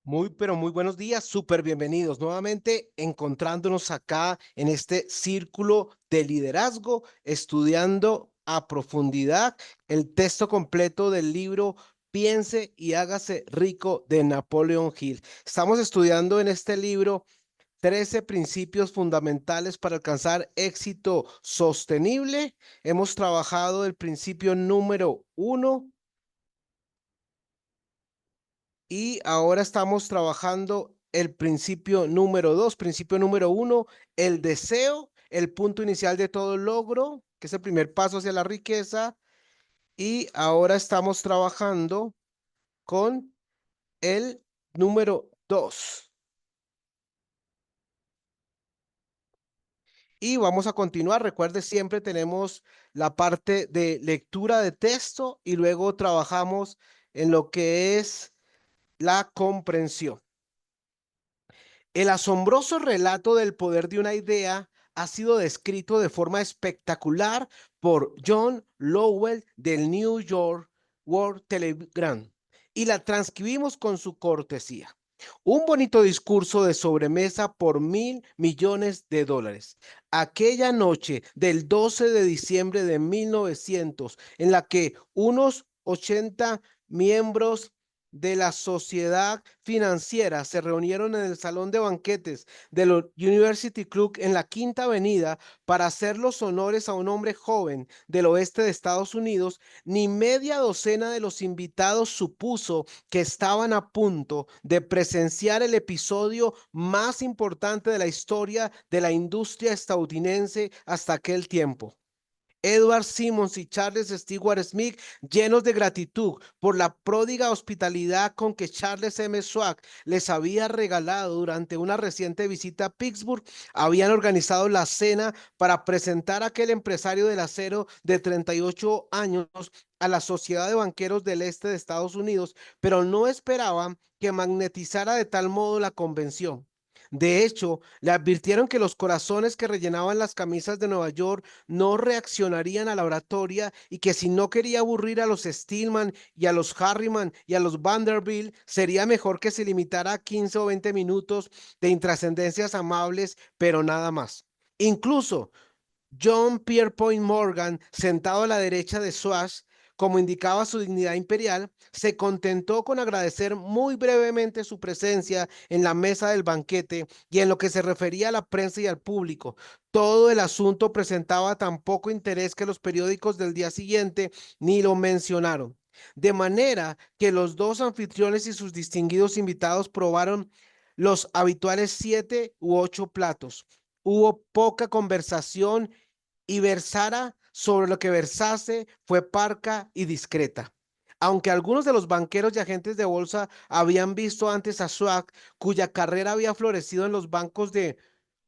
Muy, pero muy buenos días, súper bienvenidos nuevamente encontrándonos acá en este círculo de liderazgo, estudiando a profundidad el texto completo del libro Piense y hágase rico de Napoleon Hill. Estamos estudiando en este libro 13 principios fundamentales para alcanzar éxito sostenible. Hemos trabajado el principio número uno y ahora estamos trabajando el principio número dos. Principio número uno, el deseo, el punto inicial de todo logro, que es el primer paso hacia la riqueza. Y ahora estamos trabajando con el número dos. Y vamos a continuar. Recuerde, siempre tenemos la parte de lectura de texto y luego trabajamos en lo que es la comprensión. El asombroso relato del poder de una idea ha sido descrito de forma espectacular por John Lowell del New York World Telegram y la transcribimos con su cortesía. Un bonito discurso de sobremesa por $1.000.000.000. Aquella noche del 12 de diciembre de 1900, en la que unos 80 miembros de la sociedad financiera se reunieron en el salón de banquetes del University Club en la Quinta Avenida para hacer los honores a un hombre joven del oeste de Estados Unidos. Ni media docena de los invitados supuso que estaban a punto de presenciar el episodio más importante de la historia de la industria estadounidense hasta aquel tiempo. Edward Simmons y Charles Stewart Smith, llenos de gratitud por la pródiga hospitalidad con que Charles M. Schwab les había regalado durante una reciente visita a Pittsburgh, habían organizado la cena para presentar a aquel empresario del acero de 38 años a la Sociedad de Banqueros del Este de Estados Unidos, pero no esperaban que magnetizara de tal modo la convención. De hecho, le advirtieron que los corazones que rellenaban las camisas de Nueva York no reaccionarían a la oratoria y que si no quería aburrir a los Stillman y a los Harriman y a los Vanderbilt, sería mejor que se limitara a 15 o 20 minutos de intrascendencias amables, pero nada más. Incluso John Pierpont Morgan, sentado a la derecha de Swash, como indicaba su dignidad imperial, se contentó con agradecer muy brevemente su presencia en la mesa del banquete y en lo que se refería a la prensa y al público. Todo el asunto presentaba tan poco interés que los periódicos del día siguiente ni lo mencionaron. De manera que los dos anfitriones y sus distinguidos invitados probaron los habituales 7 u 8 platos. Hubo poca conversación y versara sobre lo que versase fue parca y discreta. Aunque algunos de los banqueros y agentes de bolsa habían visto antes a Schwab, cuya carrera había florecido en los bancos de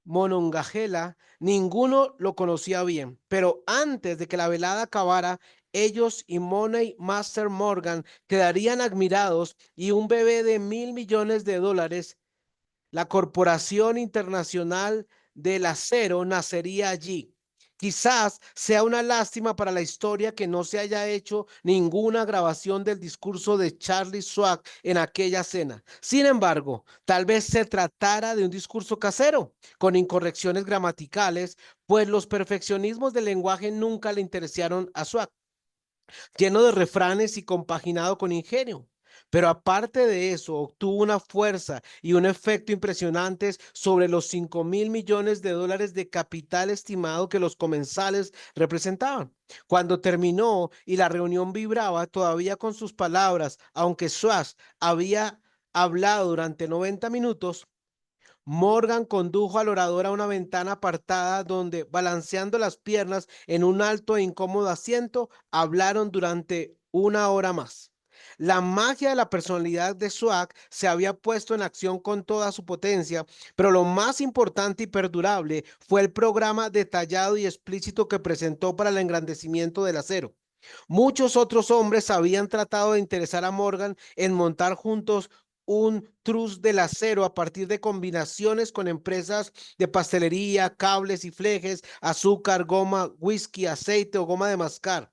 Monongahela, ninguno lo conocía bien. Pero antes de que la velada acabara, ellos y Money Master Morgan quedarían admirados y un bebé de $1.000.000.000, la Corporación Internacional del Acero, nacería allí. Quizás sea una lástima para la historia que no se haya hecho ninguna grabación del discurso de Charlie Schwab en aquella cena. Sin embargo, tal vez se tratara de un discurso casero, con incorrecciones gramaticales, pues los perfeccionismos del lenguaje nunca le interesaron a Schwab, lleno de refranes y compaginado con ingenio. Pero aparte de eso, obtuvo una fuerza y un efecto impresionantes sobre los $5.000.000.000 de capital estimado que los comensales representaban. Cuando terminó y la reunión vibraba todavía con sus palabras, aunque Schwab había hablado durante 90 minutos, Morgan condujo al orador a una ventana apartada donde, balanceando las piernas en un alto e incómodo asiento, hablaron durante una hora más. La magia de la personalidad de Schwab se había puesto en acción con toda su potencia, pero lo más importante y perdurable fue el programa detallado y explícito que presentó para el engrandecimiento del acero. Muchos otros hombres habían tratado de interesar a Morgan en montar juntos un trust del acero a partir de combinaciones con empresas de pastelería, cables y flejes, azúcar, goma, whisky, aceite o goma de mascar.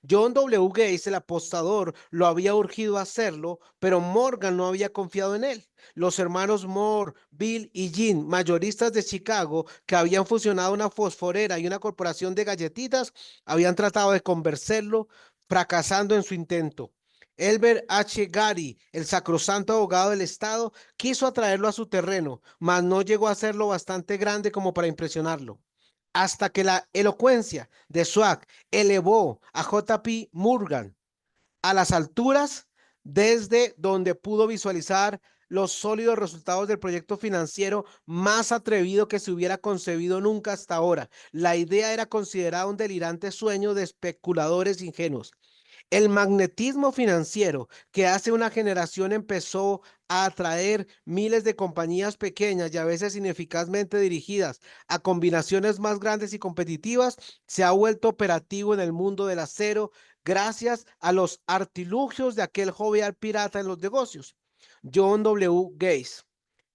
John W. Gates, el apostador, lo había urgido a hacerlo, pero Morgan no había confiado en él. Los hermanos Moore, Bill y Jean, mayoristas de Chicago, que habían fusionado una fosforera y una corporación de galletitas, habían tratado de convencerlo, fracasando en su intento. Elbert H. Gary, el sacrosanto abogado del Estado, quiso atraerlo a su terreno, mas no llegó a ser lo bastante grande como para impresionarlo. Hasta que la elocuencia de Swag elevó a J.P. Morgan a las alturas desde donde pudo visualizar los sólidos resultados del proyecto financiero más atrevido que se hubiera concebido nunca hasta ahora. La idea era considerada un delirante sueño de especuladores ingenuos. El magnetismo financiero que hace una generación empezó a atraer miles de compañías pequeñas y a veces ineficazmente dirigidas a combinaciones más grandes y competitivas, se ha vuelto operativo en el mundo del acero gracias a los artilugios de aquel jovial pirata en los negocios, John W. Gates.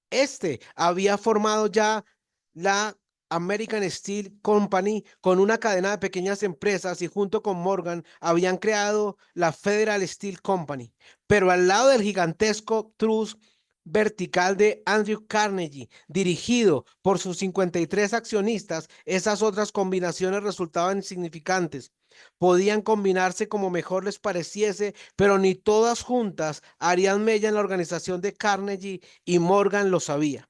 Este había formado ya la American Steel Company con una cadena de pequeñas empresas y junto con Morgan habían creado la Federal Steel Company. Pero al lado del gigantesco trust vertical de Andrew Carnegie, dirigido por sus 53 accionistas, esas otras combinaciones resultaban insignificantes. Podían combinarse como mejor les pareciese, pero ni todas juntas harían mella en la organización de Carnegie y Morgan lo sabía.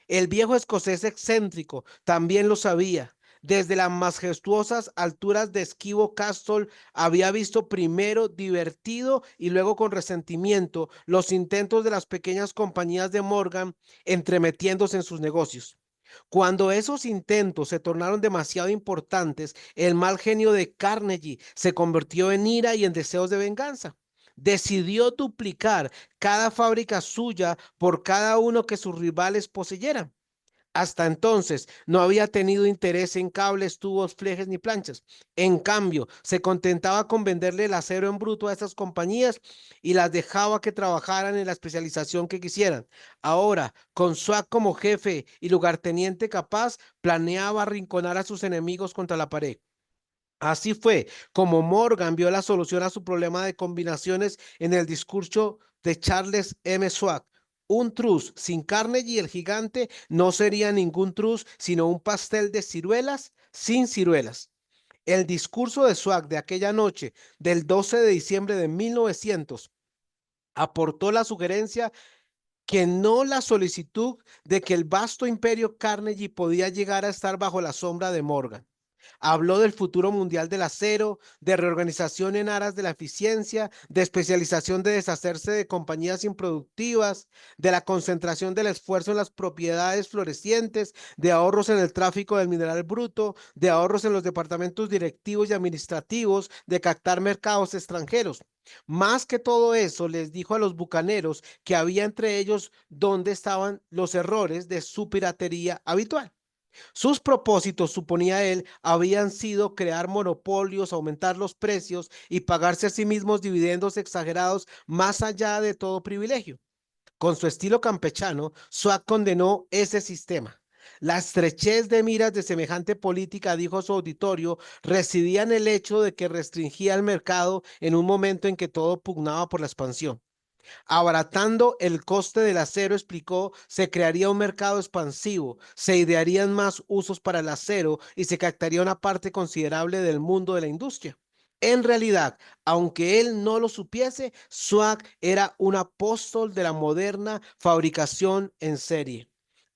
El viejo escocés excéntrico también lo sabía. Desde las majestuosas alturas de Esquivo Castle había visto primero divertido y luego con resentimiento los intentos de las pequeñas compañías de Morgan entremetiéndose en sus negocios. Cuando esos intentos se tornaron demasiado importantes, el mal genio de Carnegie se convirtió en ira y en deseos de venganza. Decidió duplicar cada fábrica suya por cada uno que sus rivales poseyeran. Hasta entonces no había tenido interés en cables, tubos, flejes ni planchas. En cambio, se contentaba con venderle el acero en bruto a estas compañías y las dejaba que trabajaran en la especialización que quisieran. Ahora, con Swag como jefe y lugarteniente capaz, planeaba arrinconar a sus enemigos contra la pared. Así fue como Morgan vio la solución a su problema de combinaciones en el discurso de Charles M. Swag. Un trus sin Carnegie el gigante no sería ningún trus, sino un pastel de ciruelas sin ciruelas. El discurso de Swag de aquella noche del 12 de diciembre de 1900 aportó la sugerencia que no la solicitud de que el vasto imperio Carnegie podía llegar a estar bajo la sombra de Morgan. Habló del futuro mundial del acero, de reorganización en aras de la eficiencia, de especialización de deshacerse de compañías improductivas, de la concentración del esfuerzo en las propiedades florecientes, de ahorros en el tráfico del mineral bruto, de ahorros en los departamentos directivos y administrativos, de captar mercados extranjeros. Más que todo eso, les dijo a los bucaneros que había entre ellos donde estaban los errores de su piratería habitual. Sus propósitos, suponía él, habían sido crear monopolios, aumentar los precios y pagarse a sí mismos dividendos exagerados más allá de todo privilegio. Con su estilo campechano, Swag condenó ese sistema. La estrechez de miras de semejante política, dijo su auditorio, residía en el hecho de que restringía el mercado en un momento en que todo pugnaba por la expansión. Abaratando el coste del acero, explicó, se crearía un mercado expansivo, se idearían más usos para el acero y se captaría una parte considerable del mundo de la industria. En realidad, aunque él no lo supiese, Swag era un apóstol de la moderna fabricación en serie.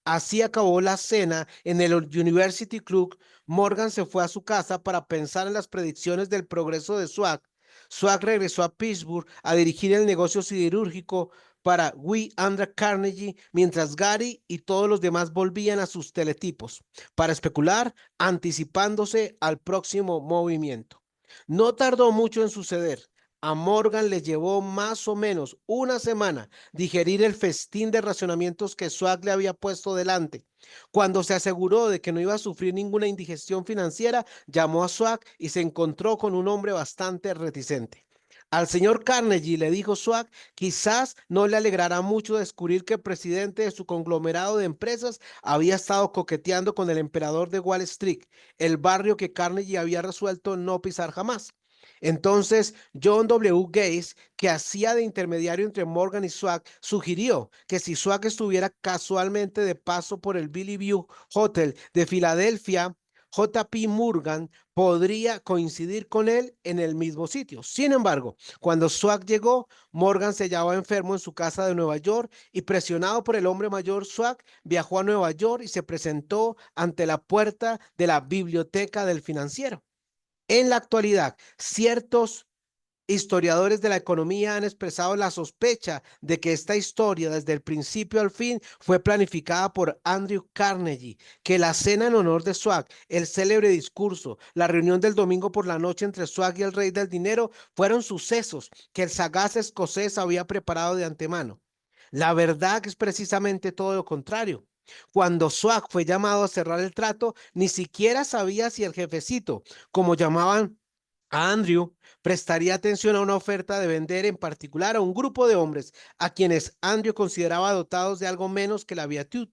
Así acabó la cena en el University Club. Morgan se fue a su casa para pensar en las predicciones del progreso de Swag. Swag regresó a Pittsburgh a dirigir el negocio siderúrgico para We Andrew Carnegie, mientras Gary y todos los demás volvían a sus teletipos para especular, anticipándose al próximo movimiento. No tardó mucho en suceder. A Morgan le llevó más o menos una semana digerir el festín de racionamientos que Swag le había puesto delante. Cuando se aseguró de que no iba a sufrir ninguna indigestión financiera, llamó a Swag y se encontró con un hombre bastante reticente. Al señor Carnegie, le dijo Swag, quizás no le alegrará mucho descubrir que el presidente de su conglomerado de empresas había estado coqueteando con el emperador de Wall Street, el barrio que Carnegie había resuelto no pisar jamás. Entonces, John W. Gates, que hacía de intermediario entre Morgan y Swag, sugirió que si Swag estuviera casualmente de paso por el Billy View Hotel de Filadelfia, J.P. Morgan podría coincidir con él en el mismo sitio. Sin embargo, cuando Swag llegó, Morgan se hallaba enfermo en su casa de Nueva York y presionado por el hombre mayor, Swag viajó a Nueva York y se presentó ante la puerta de la biblioteca del financiero. En la actualidad, ciertos historiadores de la economía han expresado la sospecha de que esta historia, desde el principio al fin, fue planificada por Andrew Carnegie, que la cena en honor de Swag, el célebre discurso, la reunión del domingo por la noche entre Swag y el rey del dinero fueron sucesos que el sagaz escocés había preparado de antemano. La verdad es precisamente todo lo contrario. Cuando Swag fue llamado a cerrar el trato, ni siquiera sabía si el jefecito, como llamaban a Andrew, prestaría atención a una oferta de vender en particular a un grupo de hombres a quienes Andrew consideraba dotados de algo menos que la beatitud.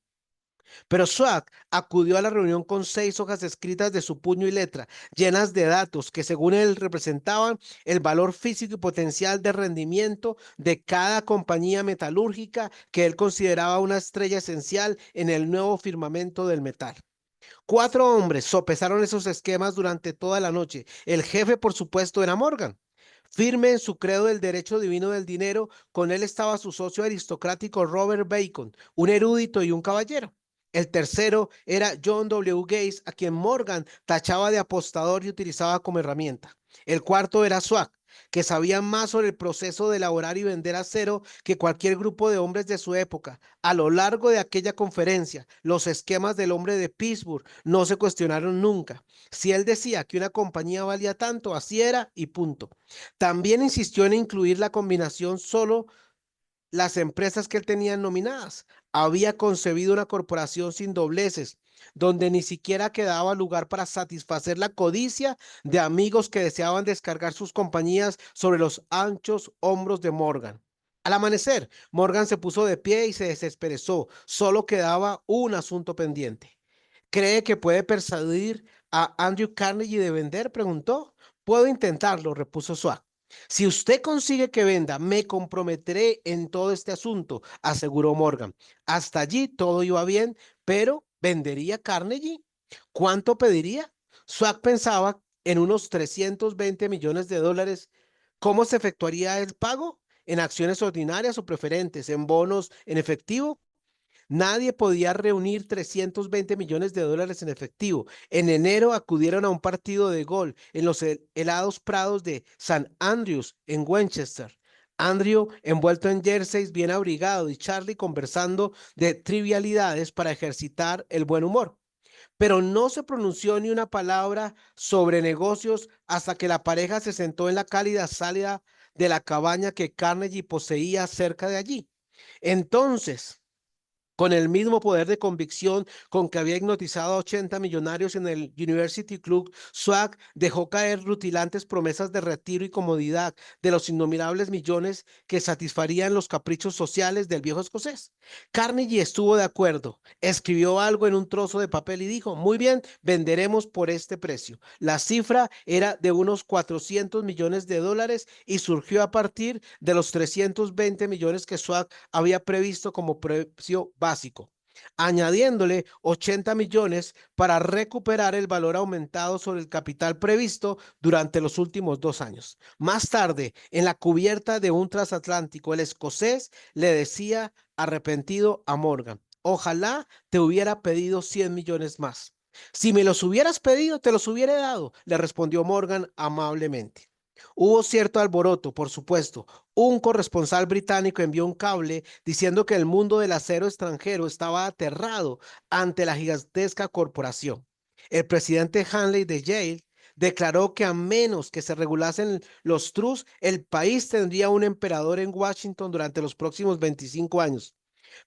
Pero Swag acudió a la reunión con 6 hojas escritas de su puño y letra, llenas de datos que según él representaban el valor físico y potencial de rendimiento de cada compañía metalúrgica que él consideraba una estrella esencial en el nuevo firmamento del metal. 4 hombres sopesaron esos esquemas durante toda la noche. El jefe, por supuesto, era Morgan. Firme en su credo del derecho divino del dinero, con él estaba su socio aristocrático Robert Bacon, un erudito y un caballero. El tercero era John W. Gates, a quien Morgan tachaba de apostador y utilizaba como herramienta. El cuarto era Swag, que sabía más sobre el proceso de elaborar y vender acero que cualquier grupo de hombres de su época. A lo largo de aquella conferencia, los esquemas del hombre de Pittsburgh no se cuestionaron nunca. Si él decía que una compañía valía tanto, así era y punto. También insistió en incluir la combinación solo las empresas que él tenía nominadas. Había concebido una corporación sin dobleces, donde ni siquiera quedaba lugar para satisfacer la codicia de amigos que deseaban descargar sus compañías sobre los anchos hombros de Morgan. Al amanecer, Morgan se puso de pie y se desesperó. Solo quedaba un asunto pendiente. ¿Cree que puede persuadir a Andrew Carnegie de vender? Preguntó. Puedo intentarlo, repuso Swag. Si usted consigue que venda, me comprometeré en todo este asunto, aseguró Morgan. Hasta allí todo iba bien, pero ¿vendería Carnegie? ¿Cuánto pediría? Swag pensaba en unos 320 millones de dólares. ¿Cómo se efectuaría el pago? ¿En acciones ordinarias o preferentes? ¿En bonos en efectivo? Nadie podía reunir 320 millones de dólares en efectivo. En enero acudieron a un partido de golf en los helados prados de San Andrews, en Winchester. Andrew envuelto en jerseys, bien abrigado, y Charlie conversando de trivialidades para ejercitar el buen humor. Pero no se pronunció ni una palabra sobre negocios hasta que la pareja se sentó en la cálida sala de la cabaña que Carnegie poseía cerca de allí. Entonces, con el mismo poder de convicción con que había hipnotizado a 80 millonarios en el University Club, Swag dejó caer rutilantes promesas de retiro y comodidad de los innumerables millones que satisfarían los caprichos sociales del viejo escocés. Carnegie estuvo de acuerdo, escribió algo en un trozo de papel y dijo, muy bien, venderemos por este precio. La cifra era de unos 400 millones de dólares y surgió a partir de los 320 millones que Swag había previsto como precio básico, añadiéndole 80 millones para recuperar el valor aumentado sobre el capital previsto durante los últimos 2 años. Más tarde, en la cubierta de un transatlántico, el escocés le decía arrepentido a Morgan, ojalá te hubiera pedido 100 millones más. Si me los hubieras pedido, te los hubiera dado, le respondió Morgan amablemente. Hubo cierto alboroto, por supuesto. Un corresponsal británico envió un cable diciendo que el mundo del acero extranjero estaba aterrado ante la gigantesca corporación. El presidente Hanley de Yale declaró que a menos que se regulasen los trusts, el país tendría un emperador en Washington durante los próximos 25 años.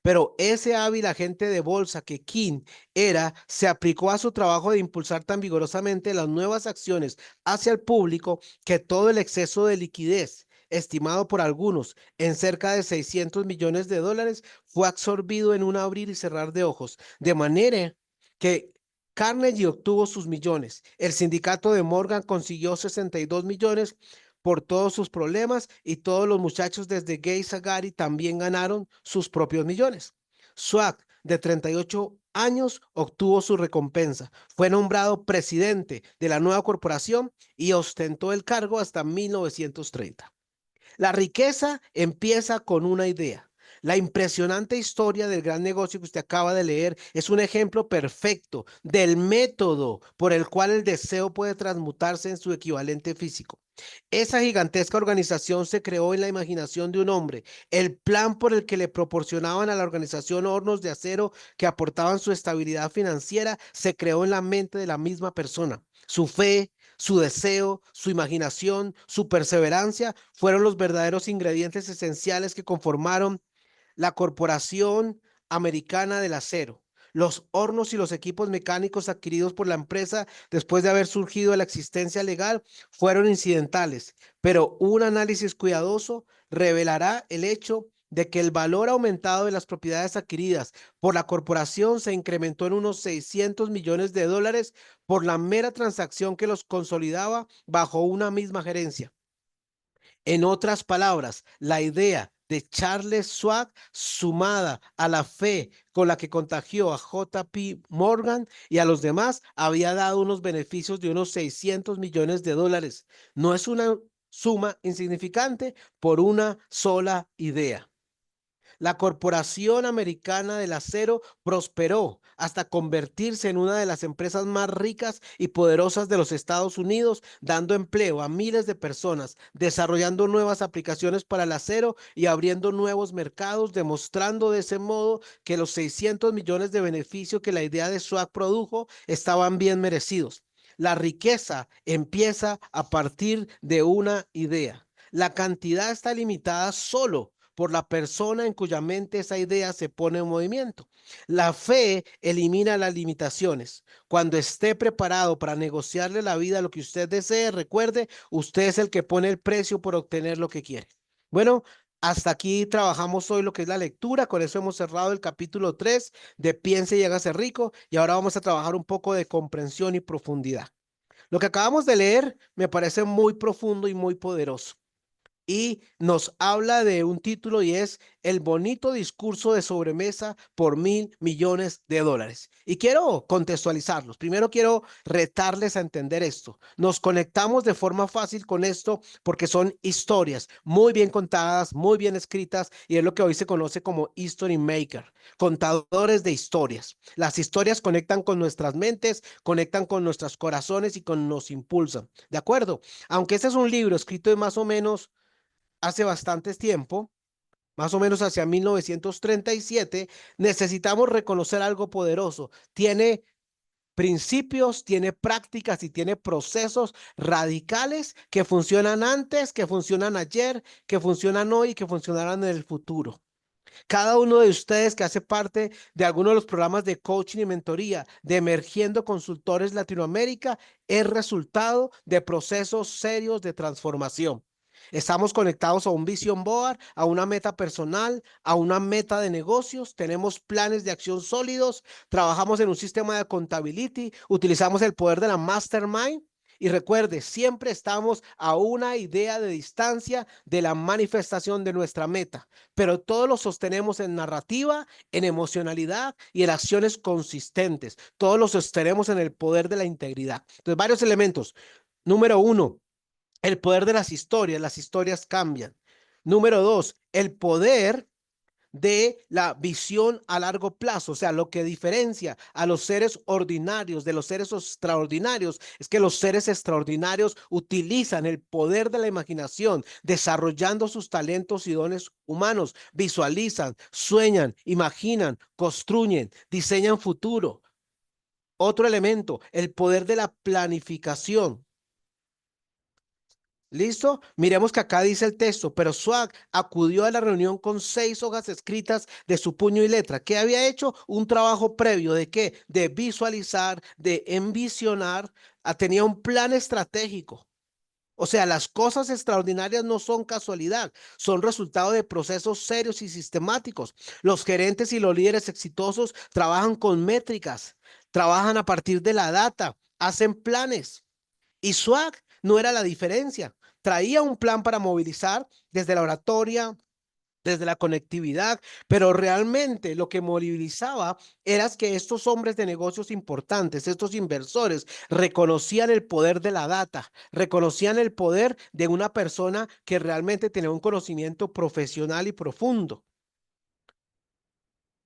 Pero ese hábil agente de bolsa que King era, se aplicó a su trabajo de impulsar tan vigorosamente las nuevas acciones hacia el público que todo el exceso de liquidez, estimado por algunos en cerca de 600 millones de dólares, fue absorbido en un abrir y cerrar de ojos, de manera que Carnegie obtuvo sus millones. El sindicato de Morgan consiguió 62 millones por todos sus problemas y todos los muchachos desde Gates a Gary también ganaron sus propios millones. Swag, de 38 años, obtuvo su recompensa. Fue nombrado presidente de la nueva corporación y ostentó el cargo hasta 1930. La riqueza empieza con una idea. La impresionante historia del gran negocio que usted acaba de leer es un ejemplo perfecto del método por el cual el deseo puede transmutarse en su equivalente físico. Esa gigantesca organización se creó en la imaginación de un hombre. El plan por el que le proporcionaban a la organización hornos de acero que aportaban su estabilidad financiera se creó en la mente de la misma persona. Su fe, su deseo, su imaginación, su perseverancia fueron los verdaderos ingredientes esenciales que conformaron la Corporación Americana del Acero. Los hornos y los equipos mecánicos adquiridos por la empresa después de haber surgido de la existencia legal fueron incidentales, pero un análisis cuidadoso revelará el hecho de que el valor aumentado de las propiedades adquiridas por la corporación se incrementó en unos 600 millones de dólares por la mera transacción que los consolidaba bajo una misma gerencia. En otras palabras, la idea de Charles Schwab, sumada a la fe con la que contagió a JP Morgan y a los demás, había dado unos beneficios de unos 600 millones de dólares. No es una suma insignificante por una sola idea. La Corporación Americana del Acero prosperó hasta convertirse en una de las empresas más ricas y poderosas de los Estados Unidos, dando empleo a miles de personas, desarrollando nuevas aplicaciones para el acero y abriendo nuevos mercados, demostrando de ese modo que los 600 millones de beneficio que la idea de Schwab produjo estaban bien merecidos. La riqueza empieza a partir de una idea. La cantidad está limitada solo por la persona en cuya mente esa idea se pone en movimiento. La fe elimina las limitaciones. Cuando esté preparado para negociarle la vida a lo que usted desee, recuerde, usted es el que pone el precio por obtener lo que quiere. Bueno, hasta aquí trabajamos hoy lo que es la lectura. Con eso hemos cerrado el capítulo 3 de Piense y hágase rico. Y ahora vamos a trabajar un poco de comprensión y profundidad. Lo que acabamos de leer me parece muy profundo y muy poderoso y nos habla de un título y es El bonito discurso de sobremesa por $1.000 millones. Y quiero contextualizarlos. Primero quiero retarles a entender esto. Nos conectamos de forma fácil con esto porque son historias muy bien contadas, muy bien escritas y es lo que hoy se conoce como history maker, contadores de historias. Las historias conectan con nuestras mentes, conectan con nuestros corazones y nos impulsan. ¿De acuerdo? Aunque este es un libro escrito de más o menos hace bastante tiempo, más o menos hacia 1937, necesitamos reconocer algo poderoso. Tiene principios, tiene prácticas y tiene procesos radicales que funcionan antes, que funcionan ayer, que funcionan hoy y que funcionarán en el futuro. Cada uno de ustedes que hace parte de alguno de los programas de coaching y mentoría de Emergiendo Consultores Latinoamérica es resultado de procesos serios de transformación. Estamos conectados a un vision board, a una meta personal, a una meta de negocios, tenemos planes de acción sólidos, trabajamos en un sistema de contability, utilizamos el poder de la mastermind y recuerde, siempre estamos a una idea de distancia de la manifestación de nuestra meta, pero todo lo sostenemos en narrativa, en emocionalidad y en acciones consistentes. Todo lo sostenemos en el poder de la integridad. Entonces, varios elementos. Número uno, el poder de las historias cambian. Número dos, el poder de la visión a largo plazo, o sea, lo que diferencia a los seres ordinarios de los seres extraordinarios es que los seres extraordinarios utilizan el poder de la imaginación, desarrollando sus talentos y dones humanos, visualizan, sueñan, imaginan, construyen, diseñan futuro. Otro elemento, el poder de la planificación. ¿Listo? Miremos que acá dice el texto, pero Swag acudió a la reunión con 6 hojas escritas de su puño y letra. ¿Qué había hecho? Un trabajo previo de qué? De visualizar, de envisionar. Tenía un plan estratégico. O sea, las cosas extraordinarias no son casualidad, son resultado de procesos serios y sistemáticos. Los gerentes y los líderes exitosos trabajan con métricas. trabajan a partir de la data, hacen planes. Y Swag no era la diferencia. Traía un plan para movilizar desde la oratoria, desde la conectividad, pero realmente lo que movilizaba era que estos hombres de negocios importantes, estos inversores, reconocían el poder de la data, reconocían el poder de una persona que realmente tenía un conocimiento profesional y profundo.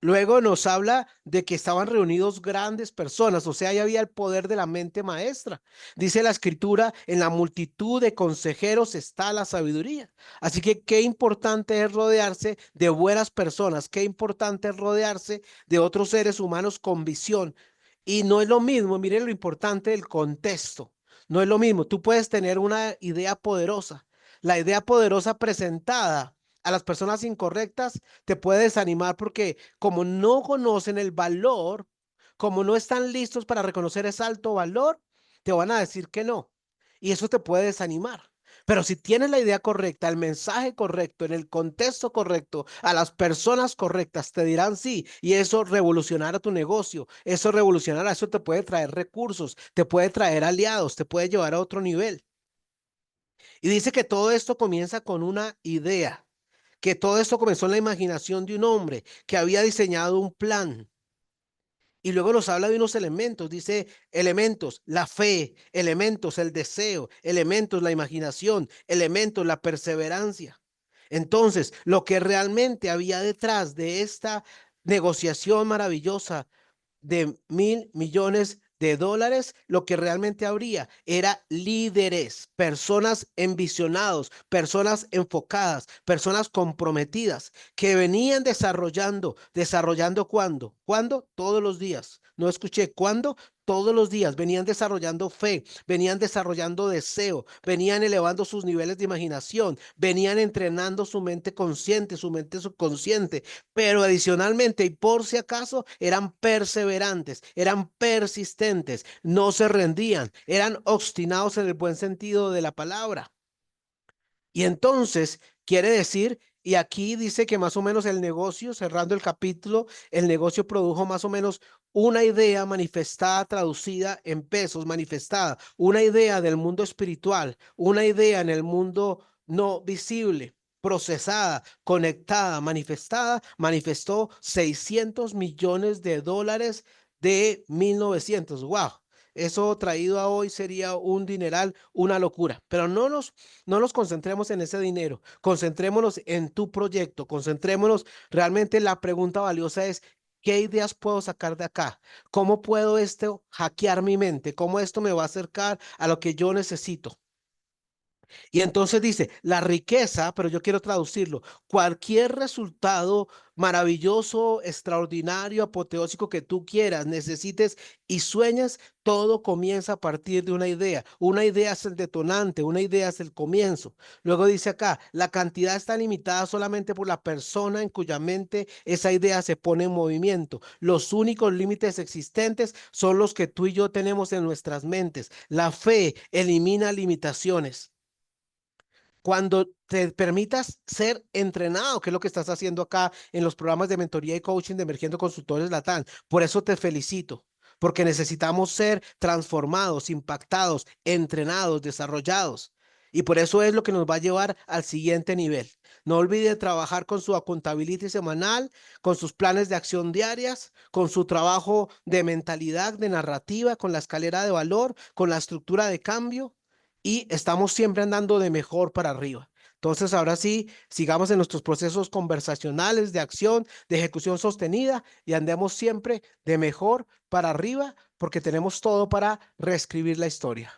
Luego nos habla de que estaban reunidos grandes personas, o sea, ahí había el poder de la mente maestra. Dice la escritura, en la multitud de consejeros está la sabiduría. Así que qué importante es rodearse de buenas personas, qué importante es rodearse de otros seres humanos con visión. Y no es lo mismo, miren lo importante del contexto. No es lo mismo, tú puedes tener una idea poderosa. La idea poderosa presentada a las personas incorrectas te puede desanimar porque como no conocen el valor, como no están listos para reconocer ese alto valor, te van a decir que no. Y eso te puede desanimar. Pero si tienes la idea correcta, el mensaje correcto, en el contexto correcto, a las personas correctas, te dirán sí. Y eso revolucionará tu negocio, eso revolucionará, eso te puede traer recursos, te puede traer aliados, te puede llevar a otro nivel. Y dice que todo esto comienza con una idea, que todo esto comenzó en la imaginación de un hombre que había diseñado un plan. Y luego nos habla de unos elementos, dice elementos, la fe, elementos, el deseo, elementos, la imaginación, elementos, la perseverancia. Entonces, lo que realmente había detrás de esta negociación maravillosa de $1.000.000.000, lo que realmente habría era líderes, personas envisionados, personas enfocadas, personas comprometidas que venían desarrollando ¿cuándo? ¿Cuándo? Todos los días. No escuché cuándo. Todos los días venían desarrollando fe, venían desarrollando deseo, venían elevando sus niveles de imaginación, venían entrenando su mente consciente, su mente subconsciente, pero adicionalmente y por si acaso eran perseverantes, eran persistentes, no se rendían, eran obstinados en el buen sentido de la palabra. Y entonces quiere decir, y aquí dice que más o menos el negocio, cerrando el capítulo, el negocio produjo más o menos una idea manifestada, traducida en pesos, manifestada, una idea del mundo espiritual, una idea en el mundo no visible, procesada, conectada, manifestada, manifestó $600 millones de 1900. ¡Wow! Eso traído a hoy sería un dineral, una locura, pero no nos concentremos en ese dinero, concentrémonos en tu proyecto, concentrémonos realmente. La pregunta valiosa es, ¿qué ideas puedo sacar de acá? ¿Cómo puedo esto hackear mi mente? ¿Cómo esto me va a acercar a lo que yo necesito? Y entonces dice, la riqueza, pero yo quiero traducirlo, cualquier resultado maravilloso, extraordinario, apoteósico que tú quieras, necesites y sueñas, todo comienza a partir de una idea. Una idea es el detonante, una idea es el comienzo. Luego dice acá, la cantidad está limitada solamente por la persona en cuya mente esa idea se pone en movimiento. Los únicos límites existentes son los que tú y yo tenemos en nuestras mentes. La fe elimina limitaciones. Cuando te permitas ser entrenado, que es lo que estás haciendo acá en los programas de mentoría y coaching de Emergiendo Consultores Latam. Por eso te felicito, porque necesitamos ser transformados, impactados, entrenados, desarrollados. Y por eso es lo que nos va a llevar al siguiente nivel. No olvide trabajar con su accountability semanal, con sus planes de acción diarias, con su trabajo de mentalidad, de narrativa, con la escalera de valor, con la estructura de cambio, y estamos siempre andando de mejor para arriba. Entonces, ahora sí, sigamos en nuestros procesos conversacionales de acción, de ejecución sostenida y andemos siempre de mejor para arriba porque tenemos todo para reescribir la historia.